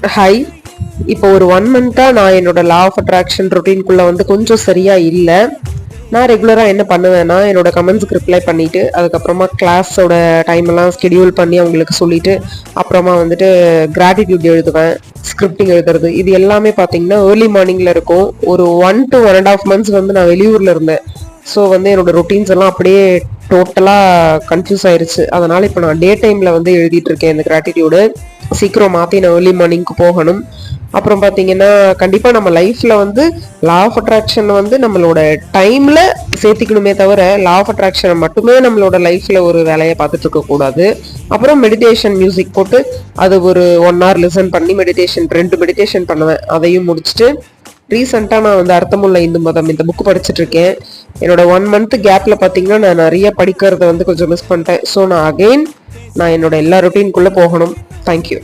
Hi. இப்போ ஒரு 1 மந்த்தா நான் என்னோட லா ஆஃப் அட்ராக்ஷன் ரொட்டீன்குள்ள வந்து கொஞ்சம் சரியா இல்லை. நான் ரெகுலராக என்ன பண்ணுவேன்னா, என்னோட கமெண்ட்ஸ்க்கு ரிப்ளை பண்ணிட்டு, அதுக்கப்புறமா கிளாஸோட டைம் எல்லாம் ஸ்கெடியூல் பண்ணி அவங்களுக்கு சொல்லிட்டு, அப்புறமா வந்துட்டு கிராட்டிடியூட் எழுதுவேன், ஸ்கிரிப்டிங் எழுதுறது, இது எல்லாமே பார்த்தீங்கன்னா ஏர்லி மார்னிங்ல இருக்கும். ஒரு 1 to 1.5 months வந்து நான் வெளியூர்ல இருந்தேன். ஸோ வந்து என்னோட ரொட்டீன்ஸ் எல்லாம் அப்படியே டோட்டலாக கன்ஃபியூஸ் ஆயிருச்சு. அதனால இப்போ நான் டே டைம்ல வந்து எழுதிட்டு இருக்கேன் இந்த கிராட்டிடியூடு. சீக்கிரம் மாற்றி நான் ஏர்லி மார்னிங்க்கு போகணும். அப்புறம் பார்த்தீங்கன்னா கண்டிப்பாக நம்ம லைஃப்ல வந்து லா ஆஃப் அட்ராக்ஷன் வந்து நம்மளோட டைம்ல சேர்த்திக்கணுமே தவிர லா ஆஃப் அட்ராக்ஷனை மட்டுமே நம்மளோட லைஃப்ல ஒரு வேலையை பார்த்துட்டு இருக்க கூடாது. அப்புறம் மெடிடேஷன் மியூசிக் போட்டு அது ஒரு 1 hour லிசன் பண்ணி மெடிடேஷன் 2 மெடிடேஷன் பண்ணுவேன். அதையும் முடிச்சுட்டு ரீசெண்டாக நான் வந்து அர்த்தமுள்ள இந்து மதம் இந்த புக் படிச்சுட்டு இருக்கேன். என்னோட 1 month கேப்ல பார்த்தீங்கன்னா நான் நிறைய படிக்கிறத வந்து கொஞ்சம் மிஸ் பண்ணிட்டேன். ஸோ நான் என்னோட எல்லா ரொட்டீனுக்குள்ளே போகணும். தேங்க்யூ.